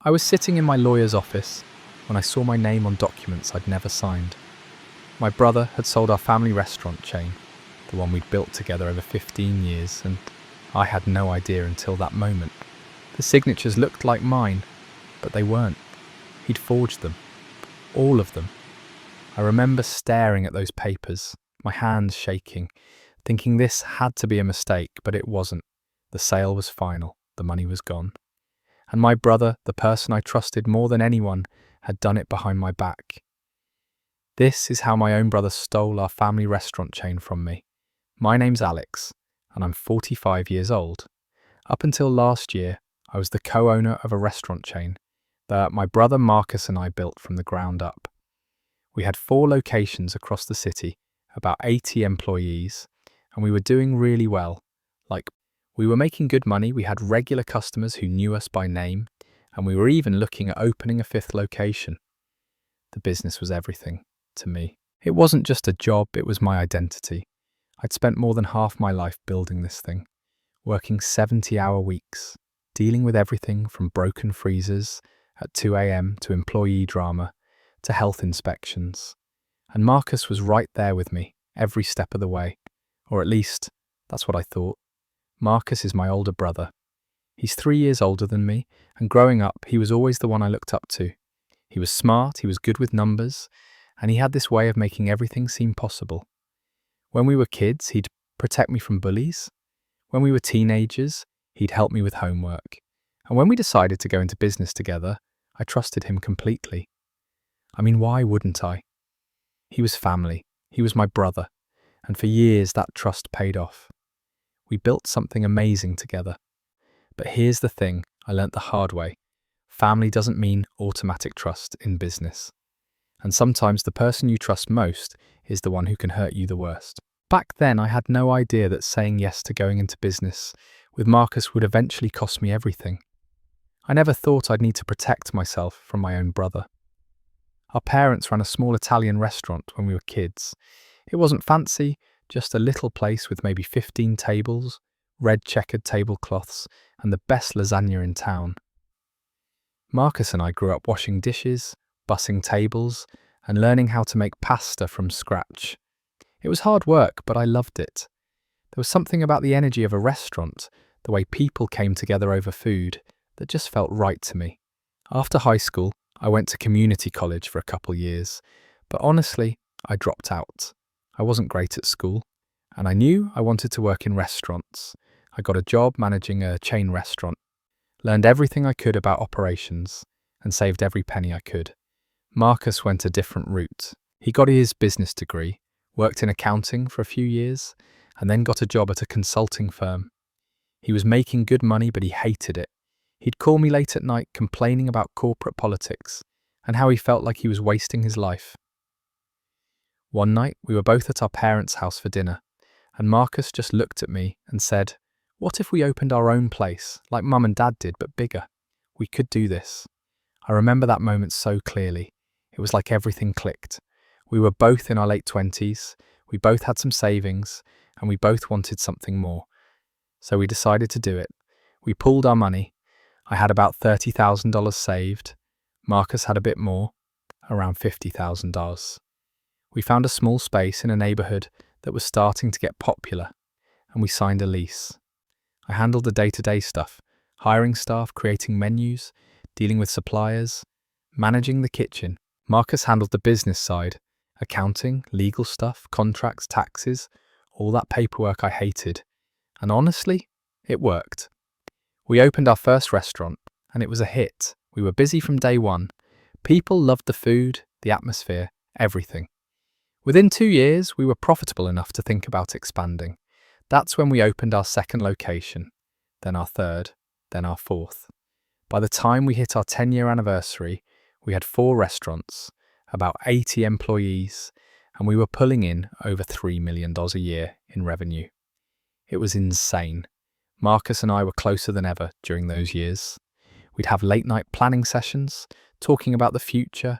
I was sitting in my lawyer's office when I saw my name on documents I'd never signed. My brother had sold our family restaurant chain, the one we'd built together over 15 years, and I had no idea until that moment. The signatures looked like mine, but they weren't. He'd forged them. All of them. I remember staring at those papers, my hands shaking, thinking this had to be a mistake, but it wasn't. The sale was final. The money was gone. And my brother, the person I trusted more than anyone, had done it behind my back. This is how my own brother stole our family restaurant chain from me. My name's Alex, and I'm 45 years old. Up until last year, I was the co-owner of a restaurant chain that my brother Marcus and I built from the ground up. We had 4 locations across the city, about 80 employees, and we were doing really well. We were making good money, we had regular customers who knew us by name, and we were even looking at opening a 5th location. The business was everything to me. It wasn't just a job, it was my identity. I'd spent more than half my life building this thing, working 70-hour weeks, dealing with everything from broken freezers at 2 a.m. to employee drama to health inspections. And Marcus was right there with me every step of the way, or at least that's what I thought. Marcus is my older brother. He's 3 years older than me, and growing up, he was always the one I looked up to. He was smart, he was good with numbers, and he had this way of making everything seem possible. When we were kids, he'd protect me from bullies. When we were teenagers, he'd help me with homework. And when we decided to go into business together, I trusted him completely. I mean, why wouldn't I? He was family. He was my brother. And for years, that trust paid off. We built something amazing together. But here's the thing I learnt the hard way. Family doesn't mean automatic trust in business. And sometimes the person you trust most is the one who can hurt you the worst. Back then, I had no idea that saying yes to going into business with Marcus would eventually cost me everything. I never thought I'd need to protect myself from my own brother. Our parents ran a small Italian restaurant when we were kids. It wasn't fancy, just a little place with maybe 15 tables, red checkered tablecloths, and the best lasagna in town. Marcus and I grew up washing dishes, bussing tables, and learning how to make pasta from scratch. It was hard work, but I loved it. There was something about the energy of a restaurant, the way people came together over food, that just felt right to me. After high school, I went to community college for a couple years, but honestly, I dropped out. I wasn't great at school, and I knew I wanted to work in restaurants. I got a job managing a chain restaurant, learned everything I could about operations, and saved every penny I could. Marcus went a different route. He got his business degree, worked in accounting for a few years, and then got a job at a consulting firm. He was making good money, but he hated it. He'd call me late at night complaining about corporate politics and how he felt like he was wasting his life. One night, we were both at our parents' house for dinner, and Marcus just looked at me and said, "What if we opened our own place, like Mum and Dad did, but bigger? We could do this." I remember that moment so clearly. It was like everything clicked. We were both in our late 20s, we both had some savings, and we both wanted something more. So we decided to do it. We pooled our money. I had about $30,000 saved. Marcus had a bit more, around $50,000. We found a small space in a neighbourhood that was starting to get popular, and we signed a lease. I handled the day-to-day stuff, hiring staff, creating menus, dealing with suppliers, managing the kitchen. Marcus handled the business side, accounting, legal stuff, contracts, taxes, all that paperwork I hated. And honestly, it worked. We opened our first restaurant, and it was a hit. We were busy from day one. People loved the food, the atmosphere, everything. Within 2 years, we were profitable enough to think about expanding. That's when we opened our 2nd location, then our 3rd, then our 4th. By the time we hit our 10-year anniversary, we had 4 restaurants, about 80 employees, and we were pulling in over $3 million a year in revenue. It was insane. Marcus and I were closer than ever during those years. We'd have late-night planning sessions, talking about the future,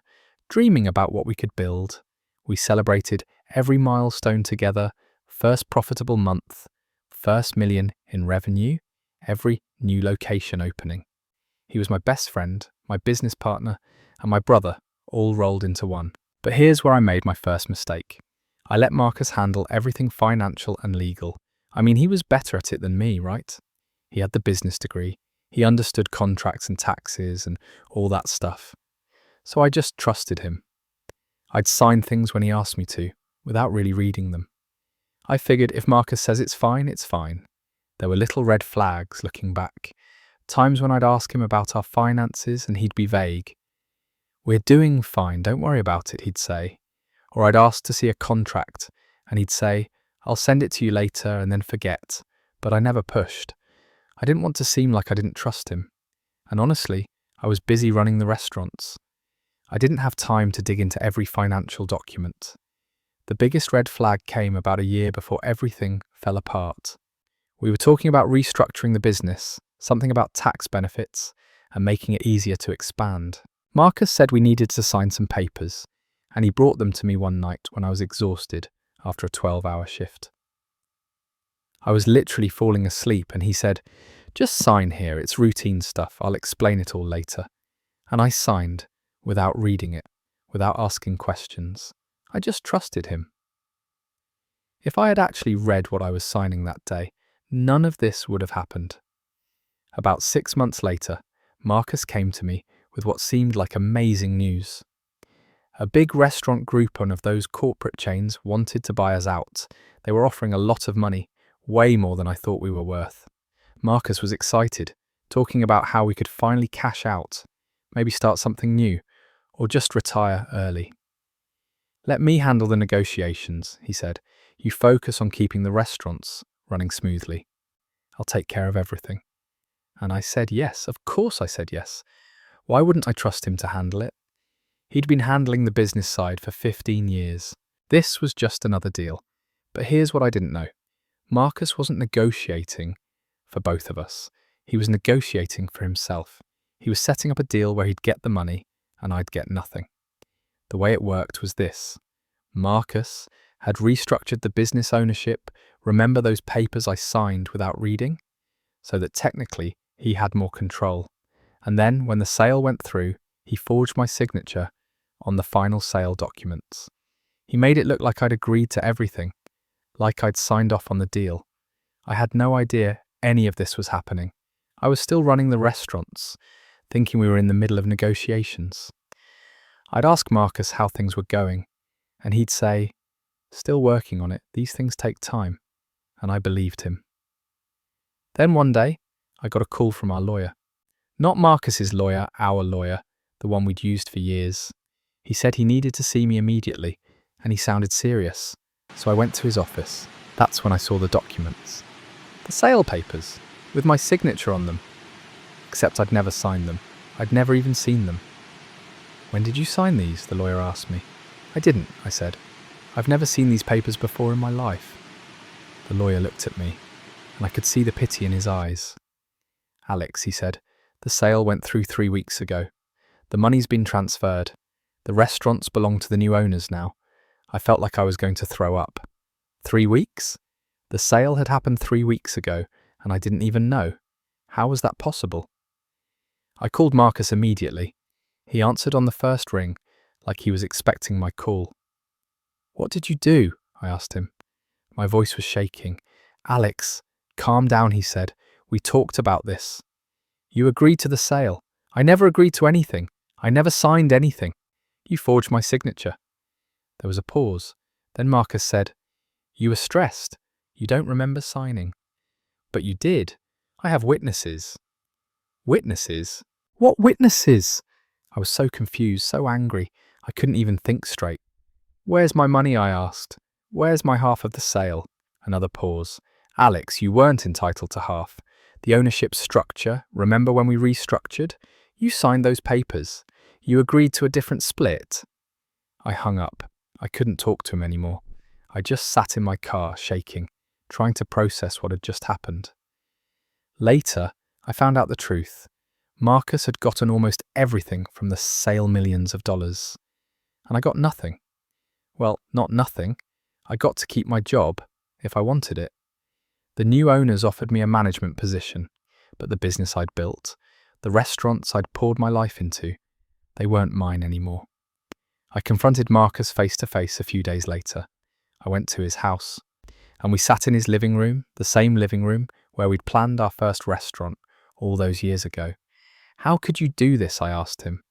dreaming about what we could build. We celebrated every milestone together, first profitable month, first million in revenue, every new location opening. He was my best friend, my business partner, and my brother all rolled into one. But here's where I made my first mistake. I let Marcus handle everything financial and legal. I mean, he was better at it than me, right? He had the business degree. He understood contracts and taxes and all that stuff. So I just trusted him. I'd sign things when he asked me to, without really reading them. I figured if Marcus says it's fine, it's fine. There were little red flags looking back. Times when I'd ask him about our finances and he'd be vague. "We're doing fine, don't worry about it," he'd say. Or I'd ask to see a contract and he'd say, "I'll send it to you later," and then forget. But I never pushed. I didn't want to seem like I didn't trust him. And honestly, I was busy running the restaurants. I didn't have time to dig into every financial document. The biggest red flag came about a year before everything fell apart. We were talking about restructuring the business, something about tax benefits, and making it easier to expand. Marcus said we needed to sign some papers, and he brought them to me one night when I was exhausted after a 12-hour shift. I was literally falling asleep, and he said, "Just sign here, it's routine stuff, I'll explain it all later." And I signed, without reading it, without asking questions. I just trusted him. If I had actually read what I was signing that day, none of this would have happened. About 6 months later, Marcus came to me with what seemed like amazing news. A big restaurant group, one of those corporate chains, wanted to buy us out. They were offering a lot of money, way more than I thought we were worth. Marcus was excited, talking about how we could finally cash out, maybe start something new, or just retire early. "Let me handle the negotiations," he said. "You focus on keeping the restaurants running smoothly. I'll take care of everything." And I said yes. Of course I said yes. Why wouldn't I trust him to handle it? He'd been handling the business side for 15 years. This was just another deal. But here's what I didn't know. Marcus wasn't negotiating for both of us. He was negotiating for himself. He was setting up a deal where he'd get the money and I'd get nothing. The way it worked was this. Marcus had restructured the business ownership. Remember those papers I signed without reading? So that technically he had more control. And then when the sale went through, he forged my signature on the final sale documents. He made it look like I'd agreed to everything, like I'd signed off on the deal. I had no idea any of this was happening. I was still running the restaurants, thinking we were in the middle of negotiations. I'd ask Marcus how things were going, and he'd say, "Still working on it, these things take time," and I believed him. Then one day, I got a call from our lawyer. Not Marcus's lawyer, our lawyer, the one we'd used for years. He said he needed to see me immediately, and he sounded serious. So I went to his office. That's when I saw the documents. The sale papers, with my signature on them. Except I'd never signed them. I'd never even seen them. "When did you sign these?" the lawyer asked me. "I didn't," I said. "I've never seen these papers before in my life." The lawyer looked at me, and I could see the pity in his eyes. "Alex," he said, "the sale went through 3 weeks ago. The money's been transferred. The restaurants belong to the new owners now." I felt like I was going to throw up. 3 weeks? The sale had happened 3 weeks ago, and I didn't even know. How was that possible? I called Marcus immediately. He answered on the first ring, like he was expecting my call. "What did you do?" I asked him. My voice was shaking. "Alex, calm down," he said. "We talked about this. You agreed to the sale. I never agreed to anything. I never signed anything. You forged my signature." There was a pause. Then Marcus said, "You were stressed. You don't remember signing." "But you did. I have witnesses." "Witnesses? What witnesses?" I was so confused, so angry, I couldn't even think straight. "Where's my money?" I asked. "Where's my half of the sale?" Another pause. "Alex, you weren't entitled to half. The ownership structure, remember when we restructured? You signed those papers. You agreed to a different split." I hung up. I couldn't talk to him anymore. I just sat in my car, shaking, trying to process what had just happened. Later, I found out the truth. Marcus had gotten almost everything from the sale, millions of dollars. And I got nothing. Well, not nothing. I got to keep my job, if I wanted it. The new owners offered me a management position, but the business I'd built, The restaurants I'd poured my life into, they weren't mine anymore. I confronted Marcus face to face a few days later. I went to his house, and we sat in his living room, the same living room where we'd planned our first restaurant all those years ago. "How could you do this?" I asked him.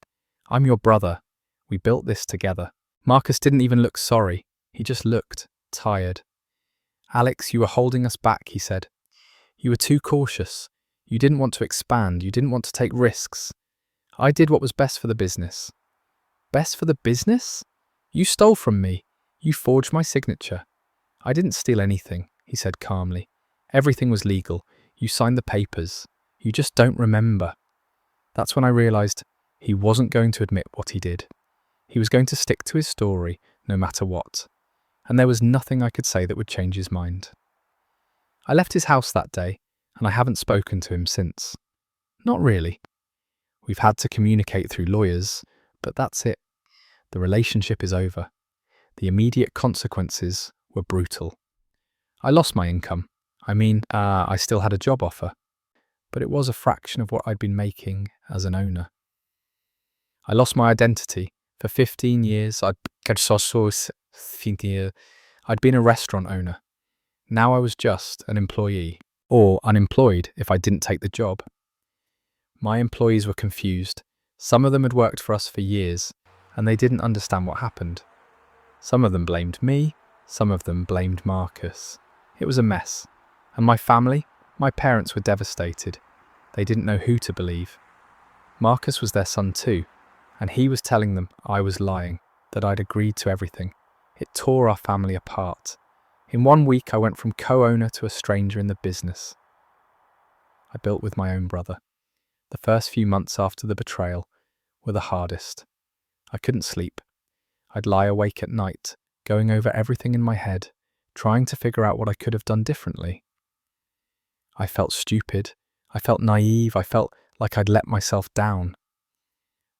"I'm your brother. We built this together." Marcus didn't even look sorry. He just looked tired. "Alex, you were holding us back," he said. "You were too cautious. You didn't want to expand. You didn't want to take risks. I did what was best for the business." "Best for the business? You stole from me. You forged my signature." "I didn't steal anything," he said calmly. "Everything was legal. You signed the papers. You just don't remember." That's when I realized he wasn't going to admit what he did. He was going to stick to his story no matter what. And there was nothing I could say that would change his mind. I left his house that day, and I haven't spoken to him since. Not really. We've had to communicate through lawyers, but that's it. The relationship is over. The immediate consequences were brutal. I lost my income. I still had a job offer, but it was a fraction of what I'd been making as an owner. I lost my identity. For 15 years, I'd been a restaurant owner. Now I was just an employee, or unemployed if I didn't take the job. My employees were confused. Some of them had worked for us for years, and they didn't understand what happened. Some of them blamed me, some of them blamed Marcus. It was a mess. And my family, my parents were devastated. They didn't know who to believe. Marcus was their son too, and he was telling them I was lying, that I'd agreed to everything. It tore our family apart. In 1 week, I went from co-owner to a stranger in the business I built with my own brother. The first few months after the betrayal were the hardest. I couldn't sleep. I'd lie awake at night, going over everything in my head, trying to figure out what I could have done differently. I felt stupid. I felt naive. I felt like I'd let myself down.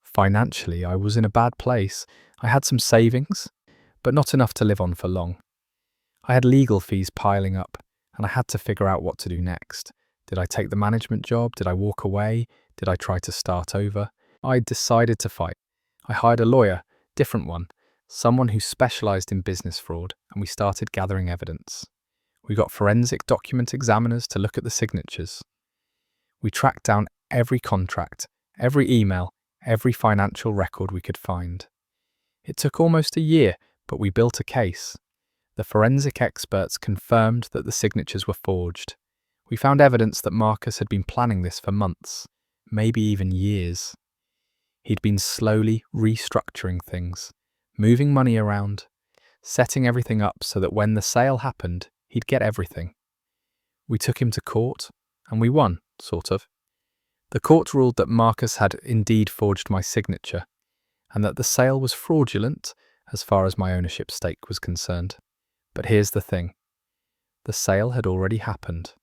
Financially, I was in a bad place. I had some savings, but not enough to live on for long. I had legal fees piling up, and I had to figure out what to do next. Did I take the management job? Did I walk away? Did I try to start over? I decided to fight. I hired a lawyer, different one, someone who specialized in business fraud, and we started gathering evidence. We got forensic document examiners to look at the signatures. We tracked down every contract, every email, every financial record we could find. It took almost a year, but we built a case. The forensic experts confirmed that the signatures were forged. We found evidence that Marcus had been planning this for months, maybe even years. He'd been slowly restructuring things, moving money around, setting everything up so that when the sale happened, he'd get everything. We took him to court, and we won, sort of. The court ruled that Marcus had indeed forged my signature, and that the sale was fraudulent as far as my ownership stake was concerned. But here's the thing. The sale had already happened.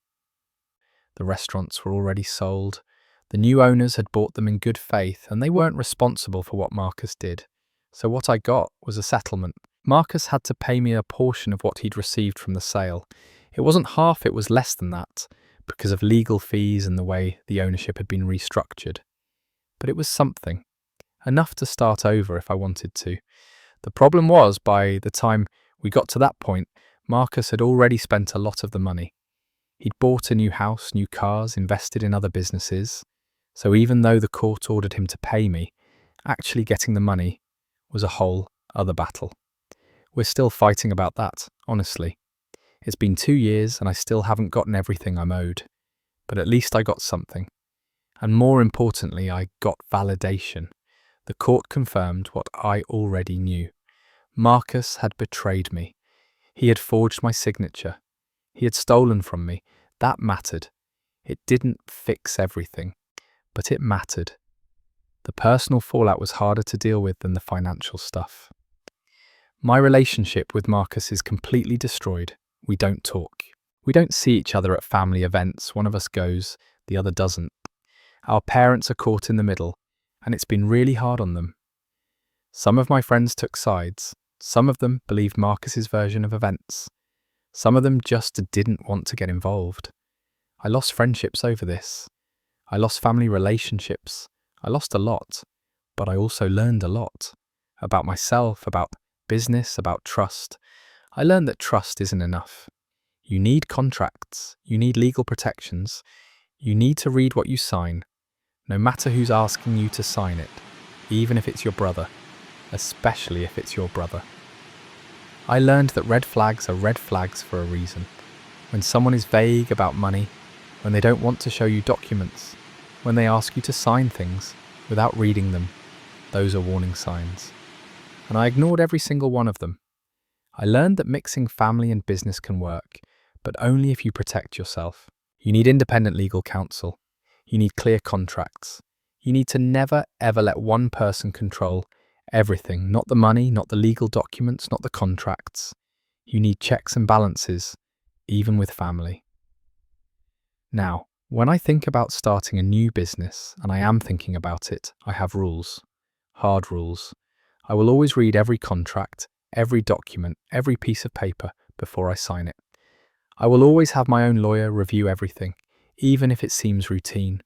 The restaurants were already sold. The new owners had bought them in good faith, and they weren't responsible for what Marcus did. So what I got was a settlement. Marcus had to pay me a portion of what he'd received from the sale. It wasn't half, it was less than that, because of legal fees and the way the ownership had been restructured. But it was something. Enough to start over if I wanted to. The problem was, by the time we got to that point, Marcus had already spent a lot of the money. He'd bought a new house, new cars, invested in other businesses. So even though the court ordered him to pay me, actually getting the money was a whole other battle. We're still fighting about that, honestly. It's been 2 years and I still haven't gotten everything I'm owed. But at least I got something. And more importantly, I got validation. The court confirmed what I already knew. Marcus had betrayed me. He had forged my signature. He had stolen from me. That mattered. It didn't fix everything, but it mattered. The personal fallout was harder to deal with than the financial stuff. My relationship with Marcus is completely destroyed. We don't talk. We don't see each other at family events. One of us goes, the other doesn't. Our parents are caught in the middle, and it's been really hard on them. Some of my friends took sides. Some of them believed Marcus's version of events. Some of them just didn't want to get involved. I lost friendships over this. I lost family relationships. I lost a lot, but I also learned a lot about myself, about business, about trust. I learned that trust isn't enough. You need contracts, you need legal protections, you need to read what you sign, no matter who's asking you to sign it, even if it's your brother, especially if it's your brother. I learned that red flags are red flags for a reason. When someone is vague about money, when they don't want to show you documents, when they ask you to sign things without reading them, those are warning signs. And I ignored every single one of them. I learned that mixing family and business can work, but only if you protect yourself. You need independent legal counsel. You need clear contracts. You need to never, ever let one person control everything, not the money, not the legal documents, not the contracts. You need checks and balances, even with family. Now, when I think about starting a new business, and I am thinking about it, I have rules. Hard rules. I will always read every contract, every document, every piece of paper before I sign it. I will always have my own lawyer review everything, even if it seems routine.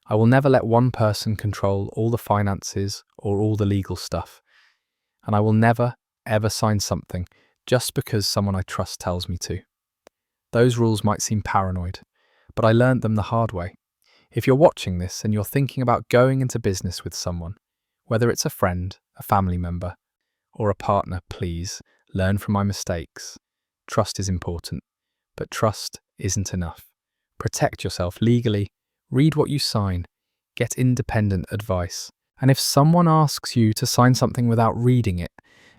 I will never let one person control all the finances or all the legal stuff. And I will never, ever sign something just because someone I trust tells me to. Those rules might seem paranoid, but I learned them the hard way. If you're watching this and you're thinking about going into business with someone, whether it's a friend, a family member, or a partner, please learn from my mistakes. Trust is important, but trust isn't enough. Protect yourself legally, read what you sign, get independent advice. And if someone asks you to sign something without reading it,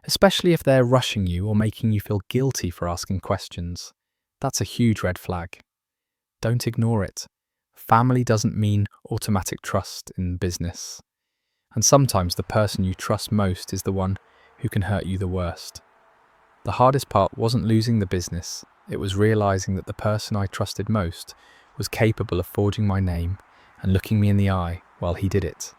especially if they're rushing you or making you feel guilty for asking questions, that's a huge red flag. Don't ignore it. Family doesn't mean automatic trust in business. And sometimes the person you trust most is the one who can hurt you the worst. The hardest part wasn't losing the business, it was realizing that the person I trusted most was capable of forging my name and looking me in the eye while he did it.